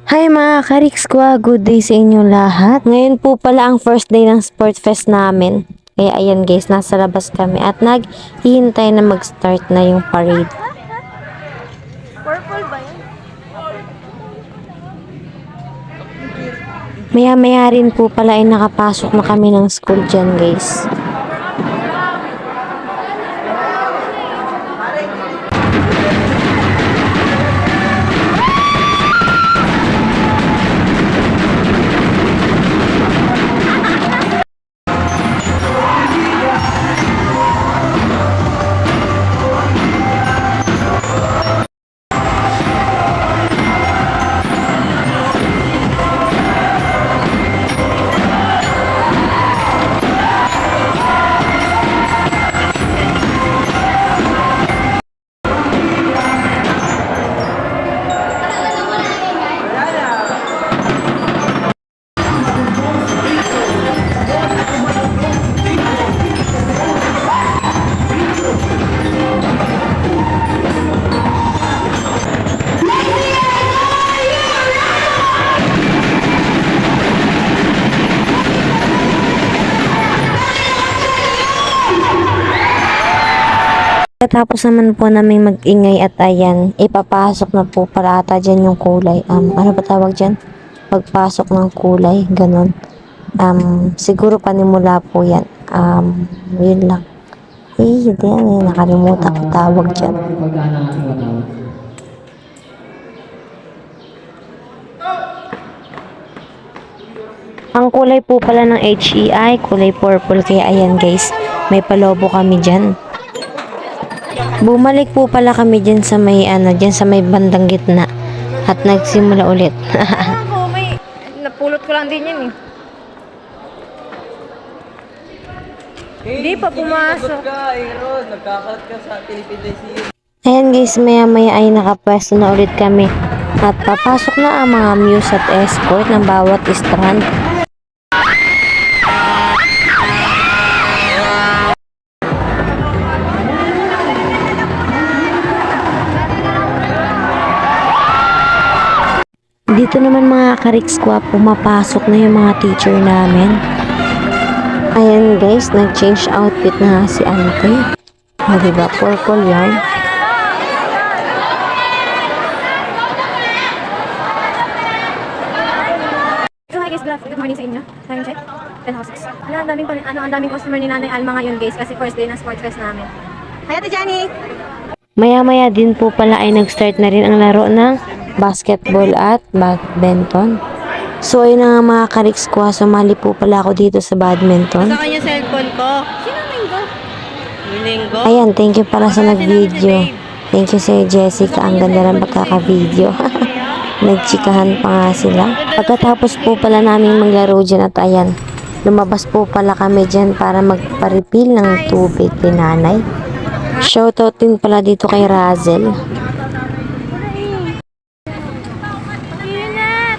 Hi mga ka-Rixqua, good day sa inyo lahat. Ngayon po pala ang first day ng Sport Fest namin. Kaya ayan guys, nasa labas kami at naghihintay na mag-start na yung parade. Purple ba yan? Maya-maya rin po pala ay nakapasok na kami ng school dyan guys. Tapos naman po namin mag-ingay at ayan, ipapasok na po pala ata dyan yung kulay. Ano ba tawag dyan? Pagpasok ng kulay, ganon. Siguro panimula po yan. Yun lang. Hindi yan, nakalimutan ko tawag dyan. Ang kulay po pala ng HEI, kulay purple. Kaya ayan guys, may palobo kami dyan. Bumalik po pala kami dyan sa may dyan sa may bandang gitna at nagsimula ulit. Ako, may napulot ko lang din yan eh. Hindi pa pumasok. Nagkakalat ka sa Philippine. Ayan guys, maya-maya ay nakapwesto na ulit kami at papasok na ang mga muse at escort ng bawat strand. Dito naman mga ka-Rixqua, pumapasok na yung mga teacher namin. Ayan guys, nag-change outfit na si Ante. Diba? Purple yan. So hi guys, good morning sa inyo. Time check, 10:06. Ang daming customer ni Nanay Alma ngayon guys kasi first day ng Sport Fest namin. Hi Ate Jenny! Maya-maya din po pala ay nag-start na rin ang laro ng basketball at badminton. So ayun na nga mga ka-Rixqua, sumali po pala ako dito sa badminton. Sa kanya cellphone ko. Sino Linggo? Linggo. Ayan, thank you pala sa nag-video. Thank you Sir Jessica, ang ganda ng pagkaka-video. Nagchikahan pa nga sila. Pagkatapos po pala namin maglaro dyan at ayan, lumabas po pala kami dyan para magpa-refill ng tubig ni nanay. Shoutout din pala dito kay Razel. Init!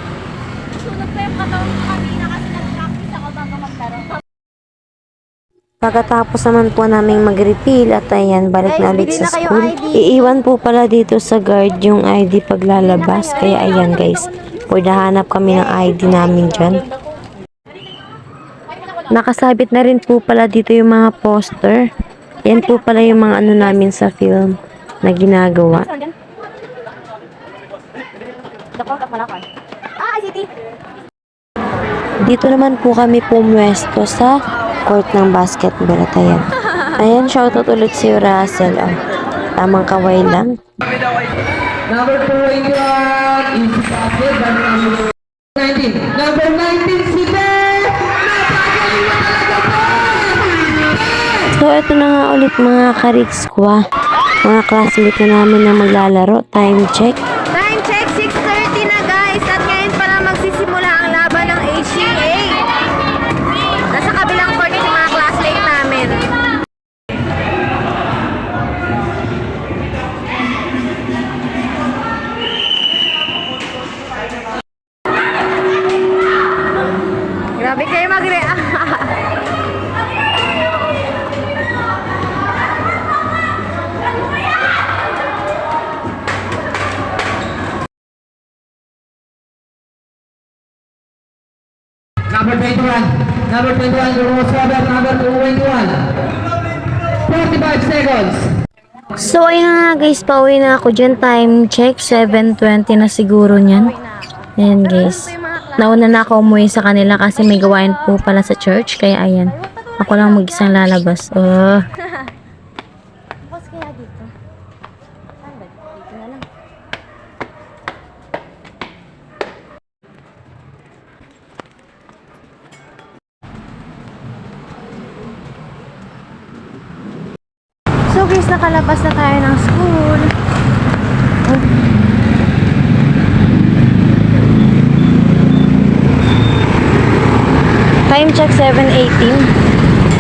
Sunog pa yung katawan ko kanina kasi nag-practice ako bago maglaro. Pagkatapos naman po namin mag-refill at ayan, balik na ulit bili sa na kayo school. ID. Iiwan po pala dito sa guard yung ID paglalabas. Kaya ayan guys, pwede kami ng ID namin dyan. Nakasabit na rin po pala dito yung mga poster. Yan po pala yung mga ano namin sa film na ginagawa. ICT! Dito naman po kami pumwesto sa court ng basketball at ayan. Ayan, shoutout ulit si Russell. Tamang kaway lang. Number 21 is Pasir dan number 19. Number 19 si Beth! Napagaling mo talaga po! So, ito na nga ulit mga ka-Rixqua. Mga classmate na namin na maglalaro. Time check. Time check, 6:30 na guys at ngayon pa lang magsisimula ang laban ng HCA. Nasa kabilang court yung mga classmate namin. Grabe kayo Number 21. Number 21, Rose Robert. Number 21. 45 seconds. So, ayun na nga guys, pauwi na ako dyan. Time check, 7:20 na siguro niyan. Ayan guys. Nauna na ako umuwi sa kanila kasi may gawain po pala sa church. Kaya ayan, ako lang mag-isang lalabas. Oh. Bukas kaya dito. Saan ba? Dito na lang. So guys, nakalabas na tayo ng school. Time check, 7:18.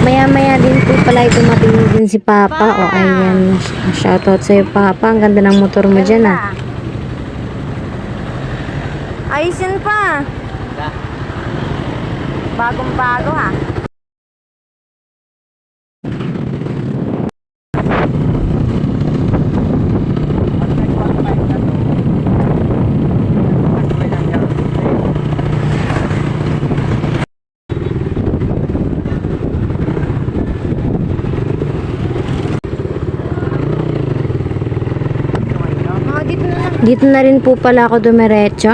Maya-maya din po pala dumating din si Papa. O, ayan. Shoutout sa'yo, Papa. Ang ganda ng motor mo dyan, ah. Ayusin pa. Bagong-bago ha. Dito na lang. Dito na rin po pala ako dumiretso.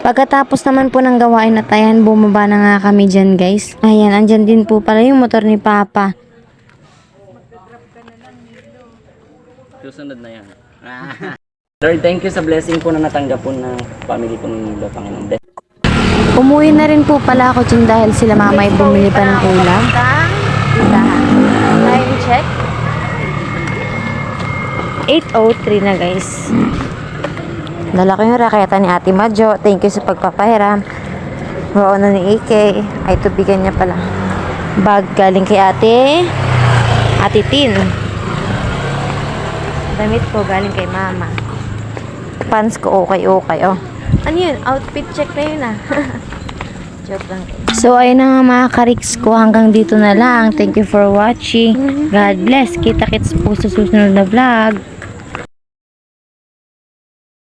Pagkatapos naman po ng gawain at ayan, bumaba na nga kami dyan guys. Ayan, andyan din po pala yung motor ni Papa. Susunod na yan. Lord, thank you sa blessing po na natanggap po ng family po ng Nilo, Panginoon. Bless. Umuwi na rin po pala ako dyan dahil sila mama ay bumili pa ng ulam. Time check. 8:03 na guys. Dala ko yung raketa ni Ate Madjo. Thank you sa pagpapahiram. Oo na ni AK. Ay, tubigan niya pala. Bag galing kay Ate Tin. Damit ko galing kay Mama. Pants ko okay. Oh. Ano yun? Outfit check na yun ah. Joke lang. So, ayun na nga mga kariks ko. Hanggang dito na lang. Thank you for watching. God bless. Kita-kits po sa susunod na vlog.